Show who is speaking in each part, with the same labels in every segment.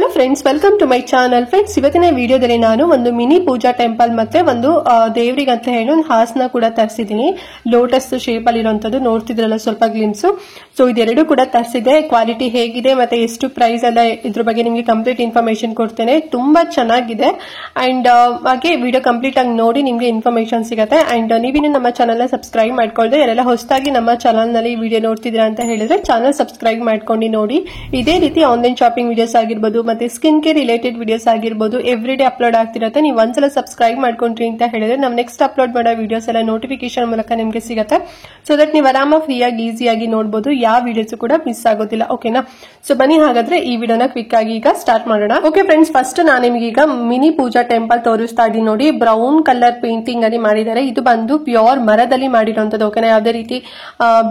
Speaker 1: Hello friends, welcome to my channel. Friends, ಇವತ್ತಿನ ವಿಡಿಯೋದಲ್ಲಿ ನಾನು ಒಂದು ಮಿನಿ ಪೂಜಾ ಟೆಂಪಲ್ ಮತ್ತೆ ಒಂದು ದೇವರಿಗೆ ಅಂತ ಹೇಳಿ ಒಂದು ಹಾಸನ ಕೂಡ ತರಿಸಿದ್ದೀನಿ. ಲೋಟಸ್ ಶೇಪ್ ಅಲ್ಲಿ ಇರುವಂತದ್ದು ನೋಡ್ತಿದ್ರಲ್ಲ ಸ್ವಲ್ಪ ಗ್ಲಿಮ್ಸ್. ಸೊ ಇದೆರಡು ಕೂಡ ತರಿಸಿದೆ. ಕ್ವಾಲಿಟಿ ಹೇಗಿದೆ ಮತ್ತೆ ಎಷ್ಟು ಪ್ರೈಸ್ ಎಲ್ಲ ಇದ್ರ ಬಗ್ಗೆ ನಿಮಗೆ ಕಂಪ್ಲೀಟ್ ಇನ್ಫಾರ್ಮೇಶನ್ ಕೊಡ್ತೇನೆ. ತುಂಬಾ ಚೆನ್ನಾಗಿದೆ ಅಂಡ್ ಹಾಗೆ ವಿಡಿಯೋ ಕಂಪ್ಲೀಟ್ ಆಗಿ ನೋಡಿ ನಿಮ್ಗೆ ಇನ್ಫಾರ್ಮೇಶನ್ ಸಿಗುತ್ತೆ. ಅಂಡ್ ನೀವಿನ್ನು ನಮ್ಮ ಚಾನಲ್ ನ ಸಬ್ಸ್ಕ್ರೈಬ್ ಮಾಡ್ಕೊಳ್ದೆ ಯಾರೆಲ್ಲ ಹೊಸದಾಗಿ ನಮ್ಮ ಚಾನಲ್ ನಲ್ಲಿ ವಿಡಿಯೋ ನೋಡ್ತಿದ್ದೀರಾ ಅಂತ ಹೇಳಿದ್ರೆ ಚಾನಲ್ ಸಬ್ಸ್ಕ್ರೈಬ್ ಮಾಡ್ಕೊಂಡು ನೋಡಿ. ಇದೇ ರೀತಿ ಆನ್ಲೈನ್ ಶಾಪಿಂಗ್ ವಿಡಿಯೋಸ್ ಆಗಿರ್ಬೋದು ಮತ್ತೆ ಸ್ಕಿನ್ ಕೇರ್ ರಿಲೇಟೆಡ್ ವಿಡಿಯೋಸ್ ಆಗಿರ್ಬೋದು ಎವ್ರಿ ಡೇ ಅಪ್ಲೋಡ್ ಆಗ್ತಿರುತ್ತೆ. ನೀವು ಒಂದ್ಸಲ ಸಬ್ಸ್ಕ್ರೈಬ್ ಮಾಡ್ಕೊಂಡ್ರಿ ಅಂತ ಹೇಳಿದ್ರೆ ನಾವು ನೆಕ್ಸ್ಟ್ ಅಪ್ಲೋಡ್ ಮಾಡೋ ವಿಡಿಯೋಸ್ ಎಲ್ಲ ನೋಟಿಫಿಕೇಶನ್ ಮೂಲಕ ನಿಮಗೆ ಸಿಗುತ್ತೆ. ಸೊ ದಟ್ ನೀವು ಆರಾಮ ಫ್ರೀಯಾಗಿ ಈಸಿಯಾಗಿ ನೋಡಬಹುದು. ಯಾವ ವಿಡಿಯೋಸ್ ಕೂಡ ಮಿಸ್ ಆಗೋದಿಲ್ಲ. ಓಕೆನಾ? ಸೊ ಬನ್ನಿ ಹಾಗಾದ್ರೆ ಈ ವಿಡಿಯೋನ ಕ್ವಿಕ್ ಆಗಿ ಈಗ ಸ್ಟಾರ್ಟ್ ಮಾಡೋಣ. ಓಕೆ ಫ್ರೆಂಡ್ಸ್, ಫಸ್ಟ್ ನಾನು ನಿಮಗೆ ಈಗ ಮಿನಿ ಪೂಜಾ ಟೆಂಪಲ್ ತೋರಿಸ್ತಾ ಇದ್ದೀನಿ ನೋಡಿ. ಬ್ರೌನ್ ಕಲರ್ ಪೇಂಟಿಂಗ್ ಅಲ್ಲಿ ಮಾಡಿದ್ದಾರೆ. ಇದು ಬಂದು ಪ್ಯೂರ್ ಮರದಲ್ಲಿ ಮಾಡಿರುವಂತದ್ದು. ಓಕೆನಾ? ಯಾವುದೇ ರೀತಿ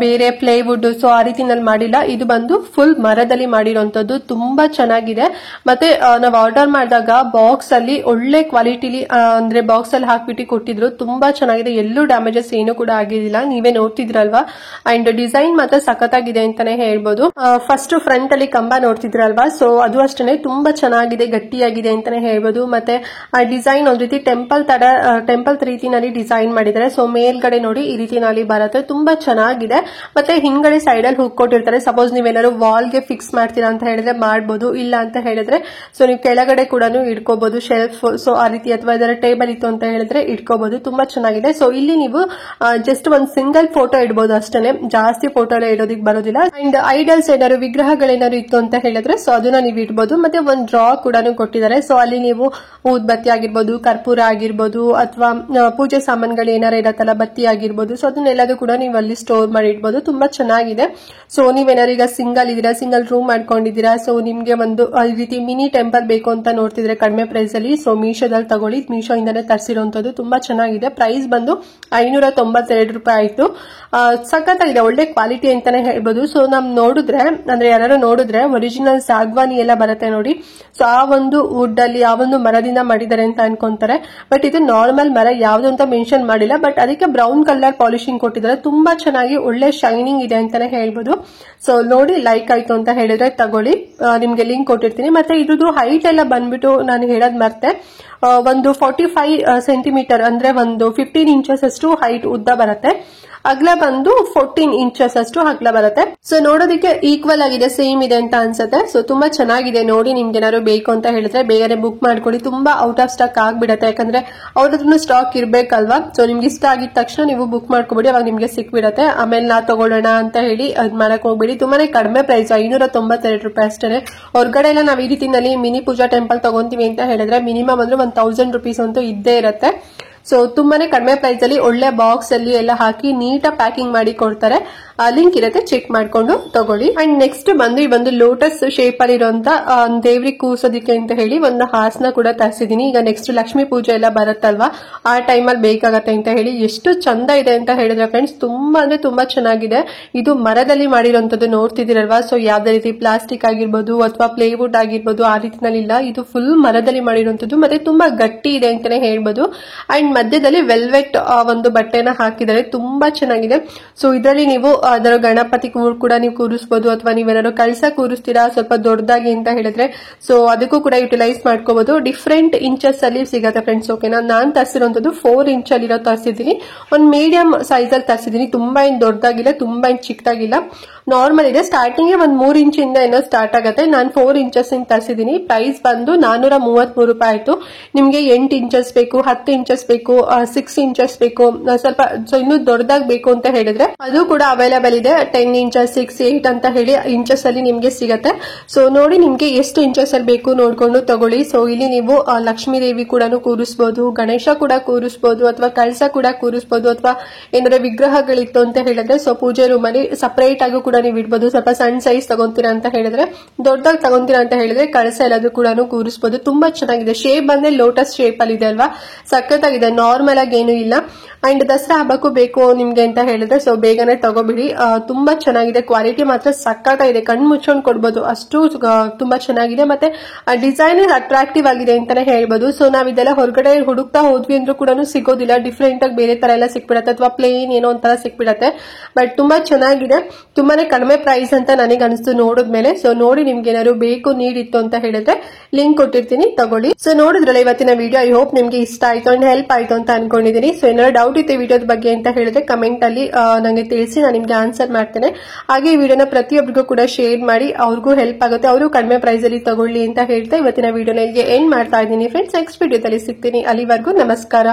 Speaker 1: ಬೇರೆ ಪ್ಲೇವುಡ್ ಸೊ ಆ ರೀತಿನಲ್ಲಿ ಮಾಡಿಲ್ಲ. ಇದು ಬಂದು ಫುಲ್ ಮರದಲ್ಲಿ ಮಾಡಿರುವಂತದ್ದು. ತುಂಬಾ ಚೆನ್ನಾಗಿದೆ. ಮತ್ತೆ ನಾವು ಆರ್ಡರ್ ಮಾಡಿದಾಗ ಬಾಕ್ಸ್ ಅಲ್ಲಿ ಒಳ್ಳೆ ಕ್ವಾಲಿಟಿಲಿ ಅಂದ್ರೆ ಬಾಕ್ಸ್ ಅಲ್ಲಿ ಹಾಕ್ಬಿಟ್ಟು ಕೊಟ್ಟಿದ್ರು. ತುಂಬಾ ಚೆನ್ನಾಗಿದೆ. ಎಲ್ಲೂ ಡ್ಯಾಮೇಜಸ್ ಏನು ಕೂಡ ಆಗಿದಿಲ್ಲ. ನೀವೇ ನೋಡ್ತಿದ್ರಲ್ವಾ. ಅಂಡ್ ಡಿಸೈನ್ ಮಾತ್ರ ಸಖತ್ತಾಗಿದೆ ಅಂತಾನೆ ಹೇಳ್ಬೋದು. ಫಸ್ಟ್ ಫ್ರಂಟ್ ಅಲ್ಲಿ ಕಂಬ ನೋಡ್ತಿದ್ರಲ್ವಾ. ಸೊ ಅದು ಅಷ್ಟೇ ತುಂಬಾ ಚೆನ್ನಾಗಿದೆ, ಗಟ್ಟಿಯಾಗಿದೆ ಅಂತಾನೆ ಹೇಳ್ಬೋದು. ಮತ್ತೆ ಆ ಡಿಸೈನ್ ಒಂದ್ ರೀತಿ ಟೆಂಪಲ್ ರೀತಿನಲ್ಲಿ ಡಿಸೈನ್ ಮಾಡಿದ್ದಾರೆ. ಸೊ ಮೇಲ್ಗಡೆ ನೋಡಿ ಈ ರೀತಿನಲ್ಲಿ ಬರುತ್ತೆ. ತುಂಬಾ ಚೆನ್ನಾಗಿದೆ. ಮತ್ತೆ ಹಿಂಗಡೆ ಸೈಡ್ ಅಲ್ಲಿ ಹುಕ್ ಕೊಟ್ಟಿರ್ತಾರೆ. ಸಪೋಸ್ ನೀವೇನಾದ್ರು ವಾಲ್ ಗೆ ಫಿಕ್ಸ್ ಮಾಡ್ತೀರಾ ಅಂತ ಹೇಳಿದ್ರೆ ಮಾಡಬಹುದು. ಇಲ್ಲ ಅಂತ ಹೇಳಿದ್ರೆ ಸೊ ನೀವು ಕೆಳಗಡೆ ಕೂಡ ಇಟ್ಕೋಬಹುದು ಶೆಲ್ಫ್. ಸೊ ಆ ರೀತಿ ಅಥವಾ ಇದರ ಟೇಬಲ್ ಇತ್ತು ಅಂತ ಹೇಳಿದ್ರೆ ಇಟ್ಕೋಬಹುದು. ತುಂಬಾ ಚೆನ್ನಾಗಿದೆ. ಸೊ ಇಲ್ಲಿ ನೀವು ಜಸ್ಟ್ ಒಂದು ಸಿಂಗಲ್ ಫೋಟೋ ಇಡಬಹುದು ಅಷ್ಟೇ. ಜಾಸ್ತಿ ಫೋಟೋ ಎಲ್ಲ ಇಡೋದಿಕ್ ಬರೋದಿಲ್ಲ. ಅಂಡ್ ಐಡಲ್ಸ್ ಏನಾದ್ರು ವಿಗ್ರಹಗಳೇನಾದ್ರು ಇತ್ತು ಅಂತ ಹೇಳಿದ್ರೆ ಸೊ ಅದನ್ನ ನೀವು ಇಡಬಹುದು. ಮತ್ತೆ ಒಂದು ಡ್ರಾ ಕೂಡ ಕೊಟ್ಟಿದ್ದಾರೆ. ಸೊ ಅಲ್ಲಿ ನೀವು ಊದ್ಬತ್ತಿ ಆಗಿರ್ಬೋದು, ಕರ್ಪೂರ ಆಗಿರ್ಬೋದು ಅಥವಾ ಪೂಜೆ ಸಾಮಾನುಗಳು ಏನಾರ ಇರತ್ತಲ್ಲ, ಬತ್ತಿ ಆಗಿರ್ಬೋದು. ಸೊ ಅದನ್ನೆಲ್ಲದೂ ಕೂಡ ನೀವು ಅಲ್ಲಿ ಸ್ಟೋರ್ ಮಾಡಿ ಇಡಬಹುದು. ತುಂಬಾ ಚೆನ್ನಾಗಿದೆ. ಸೊ ನೀವೇನಾದ್ರು ಈಗ ಸಿಂಗಲ್ ಇದೀರಾ, ಸಿಂಗಲ್ ರೂಮ್ ಮಾಡ್ಕೊಂಡಿದ್ದೀರಾ, ಸೊ ನಿಮ್ಗೆ ಒಂದು ಈ ರೀತಿ ಮಿನಿ ಟೆಂಪಲ್ ಬೇಕು ಅಂತ ನೋಡ್ತಿದ್ರೆ ಕಡಿಮೆ ಪ್ರೈಸ್ ಅಲ್ಲಿ ಸೊ ಮೀಶೋದಲ್ಲಿ ತಗೊಳ್ಳಿ. ಮೀಶೋ ಇಂದಾನೆ ತರಿಸಿರುವಂತದ್ದು. ತುಂಬಾ ಚೆನ್ನಾಗಿದೆ. ಪ್ರೈಸ್ ಬಂದು 592 ರೂಪಾಯಿ ಆಯ್ತು. ಸಖತ್ತಾಗಿದೆ. ಒಳ್ಳೆ ಕ್ವಾಲಿಟಿ ಅಂತಾನೆ ಹೇಳ್ಬೋದು. ಸೊ ನಮ್ ನೋಡಿದ್ರೆ ಅಂದ್ರೆ ಯಾರು ನೋಡಿದ್ರೆ ಒರಿಜಿನಲ್ ಸಾಗ್ವಾನಿ ಎಲ್ಲ ಬರುತ್ತೆ ನೋಡಿ. ಸೊ ಆ ಒಂದು ವುಡ್ ಅಲ್ಲಿ ಆ ಒಂದು ಮರದಿಂದ ಮಾಡಿದ್ದಾರೆ ಅಂತ ಅನ್ಕೊಂತಾರೆ. ಬಟ್ ಇದು ನಾರ್ಮಲ್ ಮರ ಯಾವ್ದು ಅಂತ ಮೆನ್ಷನ್ ಮಾಡಿಲ್ಲ. ಬಟ್ ಅದಕ್ಕೆ ಬ್ರೌನ್ ಕಲರ್ ಪಾಲಿಶಿಂಗ್ ಕೊಟ್ಟಿದ್ದಾರೆ. ತುಂಬಾ ಚೆನ್ನಾಗಿ ಒಳ್ಳೆ ಶೈನಿಂಗ್ ಇದೆ ಅಂತಾನೆ ಹೇಳ್ಬೋದು. ಸೊ ನೋಡಿ ಲೈಕ್ ಆಯ್ತು ಅಂತ ಹೇಳಿದ್ರೆ ತಗೊಳ್ಳಿ. ನಿಮ್ಗೆ ಲಿಂಕ್ ಕೊಟ್ಟಿರ್ತೀನಿ. ಮತ್ತೆ ಇದ್ರದ್ದು ಹೈಟ್ ಎಲ್ಲ ಬಂದ್ಬಿಟ್ಟು ನಾನು ಹೇಳೋದ್ ಮರ್ತೆ. ಒಂದು 45 ಸೆಂಟಿಮೀಟರ್ ಅಂದ್ರೆ ಒಂದು 15 ಇಂಚಸ್ ಅಷ್ಟು ಹೈಟ್ ಉದ್ದ ಬರುತ್ತೆ. ಅಗಲ ಬಂದು 14 ಇಂಚಸ್ ಅಷ್ಟು ಅಗಲ ಬರುತ್ತೆ. ಸೊ ನೋಡೋದಕ್ಕೆ ಈಕ್ವಲ್ ಆಗಿದೆ, ಸೇಮ್ ಇದೆ ಅಂತ ಅನ್ಸುತ್ತೆ. ಸೊ ತುಂಬಾ ಚೆನ್ನಾಗಿದೆ. ನೋಡಿ ನಿಮ್ಗೆ ಏನಾದ್ರು ಬೇಕು ಅಂತ ಹೇಳಿದ್ರೆ ಬೇಗನೆ ಬುಕ್ ಮಾಡ್ಕೊಳ್ಳಿ. ತುಂಬಾ ಔಟ್ ಆಫ್ ಸ್ಟಾಕ್ ಆಗ್ಬಿಡತ್ತೆ. ಯಾಕಂದ್ರೆ ಅವ್ರದ್ದು ಸ್ಟಾಕ್ ಇರ್ಬೇಕಲ್ವಾ. ಸೊ ನಿಮ್ಗೆ ಇಷ್ಟ ಆಗಿದ ತಕ್ಷಣ ನೀವು ಬುಕ್ ಮಾಡ್ಕೊಬಿಡಿ. ಅವಾಗ ನಿಮ್ಗೆ ಸಿಕ್ಬಿಡತ್ತೆ. ಆಮೇಲೆ ನಾ ತಗೊಳ್ಳೋಣ ಅಂತ ಹೇಳಿ ಅದ್ ಮಾಡಕ್ ಹೋಗ್ಬಿಡಿ. ತುಂಬಾನೇ ಕಡಿಮೆ ಪ್ರೈಸ್, 592 ರೂಪಾಯಿ ಅಷ್ಟೇ. ಹೊರಗಡೆ ಎಲ್ಲ ನಾವ್ ಈ ರೀತಿನಲ್ಲಿ ಮಿನಿ ಪೂಜಾ ಟೆಂಪಲ್ ತಗೊಂತೀವಿ ಅಂತ ಹೇಳಿದ್ರೆ ಮಿನಿಮಮ್ ಅಂದ್ರೆ 1000 ರೂಪೀಸ್ ಅಂತೂ ಇದ್ದೇ ಇರುತ್ತೆ. ಸೊ ತುಂಬಾನೇ ಕಡಿಮೆ ಪ್ರೈಸ್ ಅಲ್ಲಿ ಒಳ್ಳೆ ಬಾಕ್ಸ್ ಅಲ್ಲಿ ಎಲ್ಲ ಹಾಕಿ ನೀಟಾಗಿ ಪ್ಯಾಕಿಂಗ್ ಮಾಡಿ ಕೊಡ್ತಾರೆ. ಲಿಂಕ್ ಇರುತ್ತೆ, ಚೆಕ್ ಮಾಡ್ಕೊಂಡು ತಗೊಳ್ಳಿ. ಅಂಡ್ ನೆಕ್ಸ್ಟ್ ಬಂದು ಈ ಒಂದು ಲೋಟಸ್ ಶೇಪ್ ಅಲ್ಲಿ ಇರುವಂತ ದೇವ್ರಿಗೆ ಕೂರ್ಸೋದಿಕ್ಕೆ ಅಂತ ಹೇಳಿ ಒಂದು ಹಾಸನ ಕೂಡ ತರಿಸಿದೀನಿ. ಈಗ ನೆಕ್ಸ್ಟ್ ಲಕ್ಷ್ಮೀ ಪೂಜೆ ಎಲ್ಲ ಬರುತ್ತಲ್ವಾ, ಆ ಟೈಮಲ್ಲಿ ಬೇಕಾಗತ್ತೆ ಅಂತ ಹೇಳಿ. ಎಷ್ಟು ಚಂದ ಇದೆ ಅಂತ ಹೇಳಿದ್ರೆ ಫ್ರೆಂಡ್ಸ್, ತುಂಬಾ ಅಂದ್ರೆ ತುಂಬಾ ಚೆನ್ನಾಗಿದೆ. ಇದು ಮರದಲ್ಲಿ ಮಾಡಿರುವಂತದ್ದು ನೋಡ್ತಿದಿರಲ್ವಾ. ಸೊ ಯಾವ್ದೇ ರೀತಿ ಪ್ಲಾಸ್ಟಿಕ್ ಆಗಿರ್ಬೋದು ಅಥವಾ ಪ್ಲೇವುಡ್ ಆಗಿರ್ಬೋದು ಆ ರೀತಿನಲ್ಲಿ ಇಲ್ಲ. ಇದು ಫುಲ್ ಮರದಲ್ಲಿ ಮಾಡಿರುವಂತದ್ದು. ಮತ್ತೆ ತುಂಬಾ ಗಟ್ಟಿ ಇದೆ ಅಂತಾನೆ ಹೇಳ್ಬೋದು. ಅಂಡ್ ಮಧ್ಯದಲ್ಲಿ ವೆಲ್ವೆಟ್ ಒಂದು ಬಟ್ಟೆನ ಹಾಕಿದ್ದಾರೆ. ತುಂಬಾ ಚೆನ್ನಾಗಿದೆ. ಸೊ ಇದರಲ್ಲಿ ನೀವು ಅದರ ಗಣಪತಿ ಕೂಡ ನೀವು ಕೂರಿಸಬಹುದು. ಅಥವಾ ನೀವೇನಾದ್ರು ಕಳಸ ಕೂರಿಸ್ತೀರಾ ಸ್ವಲ್ಪ ದೊಡ್ಡದಾಗಿ ಅಂತ ಹೇಳಿದ್ರೆ ಸೊ ಅದಕ್ಕೂ ಕೂಡ ಯುಟಿಲೈಸ್ ಮಾಡ್ಕೋಬಹುದು. ಡಿಫ್ರೆಂಟ್ ಇಂಚಸ್ ಅಲ್ಲಿ ಸಿಗತ್ತೆ ಫ್ರೆಂಡ್ಸ್. ಓಕೆನಾ? ನಾನ್ ತರಿಸಿರುವಂತದ್ದು 4 ಇಂಚ್ ಅಲ್ಲಿ ತರಿಸಿದೀನಿ. ಒಂದು ಮೀಡಿಯಂ ಸೈಜ್ ಅಲ್ಲಿ ತರಿಸಿದೀನಿ. ತುಂಬಾ ಏನ್ ದೊಡ್ಡದಾಗಿಲ್ಲ, ತುಂಬಾ ಏನ್ ಚಿಕ್ಕದಾಗಿಲ್ಲ, ನಾರ್ಮಲ್ ಇದೆ. ಸ್ಟಾರ್ಟಿಂಗ್ ಒಂದು 3 ಇಂಚಿಂದ ಏನೋ ಸ್ಟಾರ್ಟ್ ಆಗುತ್ತೆ. ನಾನು 4 ಇಂಚಸ್ ಇಂದ ತರಿಸಿದೀನಿ. ಪ್ರೈಸ್ ಬಂದು 433 ರೂಪಾಯಿ ಆಯ್ತು. ನಿಮ್ಗೆ 8 ಇಂಚಸ್ ಬೇಕು, 10 ಇಂಚಸ್ ಬೇಕು, 6 ಇಂಚಸ್ ಬೇಕು, ಸ್ವಲ್ಪ ಸೊ ಇನ್ನೂ ದೊಡ್ಡದಾಗಿ ಬೇಕು ಅಂತ ಹೇಳಿದ್ರೆ ಅದು ಕೂಡ ಅವೈಲೇಬಲ್ ಇದೆ. 10 ಇಂಚಸ್, 6, 8 ಅಂತ ಹೇಳಿ ಇಂಚಸ್ ಅಲ್ಲಿ ನಿಮ್ಗೆ ಸಿಗತ್ತೆ. ಸೊ ನೋಡಿ ನಿಮ್ಗೆ ಎಷ್ಟು ಇಂಚಸ್ ಅಲ್ಲಿ ಬೇಕು ನೋಡ್ಕೊಂಡು ತಗೊಳ್ಳಿ. ಸೊ ಇಲ್ಲಿ ನೀವು ಲಕ್ಷ್ಮೀ ದೇವಿ ಕೂಡ ಕೂರಿಸಬಹುದು, ಗಣೇಶ ಕೂಡ ಕೂರಿಸಬಹುದು, ಅಥವಾ ಕಳಸ ಕೂಡ ಕೂರಿಸಬಹುದು, ಅಥವಾ ಏನಾದ್ರು ವಿಗ್ರಹಗಳಿತ್ತು ಅಂತ ಹೇಳಿದ್ರೆ ಸೊ ಪೂಜೆ ರೂಮ್ ಅಲ್ಲಿ ಸಪರೇಟ್ ಆಗಿ ಕೂಡ ನೀವು ಇಡಬಹುದು. ಸ್ವಲ್ಪ ಸಣ್ಣ ಸೈಜ್ ತಗೊಂತೀರಾ ಅಂತ ಹೇಳಿದ್ರೆ, ದೊಡ್ಡದಾಗಿ ತಗೊಂತೀರಾ ಅಂತ ಹೇಳಿದ್ರೆ ಕಳಸ ಎಲ್ಲಾದ್ರೂ ಕೂಡ ಕೂರಿಸಬಹುದು. ತುಂಬಾ ಚೆನ್ನಾಗಿದೆ. ಶೇಪ್ ಬಂದ್ರೆ ಲೋಟಸ್ ಶೇಪ್ ಅಲ್ಲಿ ಇದೆ ಅಲ್ವಾ, ಸಖತ್ತಾಗಿದೆ. ನಾರ್ಮಲ್ ಆಗಿ ಏನು ಇಲ್ಲ. ಅಂಡ್ ದಸರಾ ಹಬ್ಬಕ್ಕೂ ಬೇಕು ನಿಮ್ಗೆ ಅಂತ ಹೇಳಿದ್ರೆ ಸೊ ಬೇಗನೆ ತಗೋಬಿಡಿ. ತುಂಬಾ ಚೆನ್ನಾಗಿದೆ. ಕ್ವಾಲಿಟಿ ಮಾತ್ರ ಸಖತ್ತಾಗಿದೆ. ಕಣ್ಣು ಮುಚ್ಕೊಂಡು ಕೊಡ್ಬೋದು, ಅಷ್ಟು ತುಂಬಾ ಚೆನ್ನಾಗಿದೆ. ಮತ್ತೆ ಡಿಸೈನ್ ಅಟ್ರಾಕ್ಟಿವ್ ಆಗಿದೆ ಅಂತಾನೆ ಹೇಳ್ಬೋದು. ಸೊ ನಾವ್ ಇದೆಲ್ಲ ಹೊರಗಡೆ ಹುಡುಕ್ತಾ ಹೋದ್ವಿ ಅಂದ್ರೂ ಕೂಡ ಸಿಗೋದಿಲ್ಲ. ಡಿಫ್ರೆಂಟ್ ಆಗಿ ಬೇರೆ ತರ ಎಲ್ಲ ಸಿಕ್ಬಿಡತ್ತೆ, ಅಥವಾ ಪ್ಲೇನ್ ಏನೋ ಒಂಥರ ಸಿಕ್ಬಿಡತ್ತೆ. ಬಟ್ ತುಂಬಾ ಚೆನ್ನಾಗಿದೆ. ತುಂಬಾನೇ ತುಂಬಾನೇ ಕಡಿಮೆ ಪ್ರೈಸ್ ಅಂತ ನನಗೆ ಅನಿಸ್ತು ನೋಡಿದ್ಮೇಲೆ. ಸೊ ನೋಡಿ ನಿಮ್ಗೆ ಏನಾದ್ರು ಬೇಕು ನೀಡಿತ್ತು ಅಂತ ಹೇಳಿದ್ರೆ ಲಿಂಕ್ ಕೊಟ್ಟಿರ್ತೀನಿ, ತಗೊಳ್ಳಿ. ಸೊ ನೋಡಿದ್ರಲ್ಲ ಇವತ್ತಿನ ವಿಡಿಯೋ. ಐ ಹೋಪ್ ನಿಮ್ಗೆ ಇಷ್ಟ ಆಯ್ತು ಅಂಡ್ ಹೆಲ್ಪ್ ಆಯ್ತು ಅಂತ ಅನ್ಕೊಂಡಿದೀನಿ. ಸೊ ಏನಾದ್ರು ಡೌಟ್ ಇತ್ತು ವಿಡಿಯೋದ ಬಗ್ಗೆ ಅಂತ ಹೇಳಿದ್ರೆ ಕಮೆಂಟ್ ಅಲ್ಲಿ ನಂಗೆ ತಿಳಿಸಿ, ನಾನು ನಿಮ್ಗೆ ಆನ್ಸರ್ ಮಾಡ್ತೇನೆ. ಹಾಗೆ ಈ ವಿಡಿಯೋನ ಪ್ರತಿಯೊಬ್ಬರಿಗೂ ಕೂಡ ಶೇರ್ ಮಾಡಿ, ಅವ್ರಿಗೂ ಹೆಲ್ಪ್ ಆಗುತ್ತೆ, ಅವರು ಕಡಿಮೆ ಪ್ರೈಸ್ ಅಲ್ಲಿ ತಗೊಳ್ಳಿ ಅಂತ ಹೇಳ್ತಾ ಇವತ್ತಿನ ವಿಡಿಯೋನ ಇಲ್ಲಿಗೆ ಎಂಡ್ ಮಾಡ್ತಾ ಇದ್ದೀನಿ ಫ್ರೆಂಡ್ಸ್. ನೆಕ್ಸ್ಟ್ ವಿಡಿಯೋದಲ್ಲಿ ಸಿಗ್ತೀನಿ. ಅಲ್ಲಿವರೆಗೂ ನಮಸ್ಕಾರ.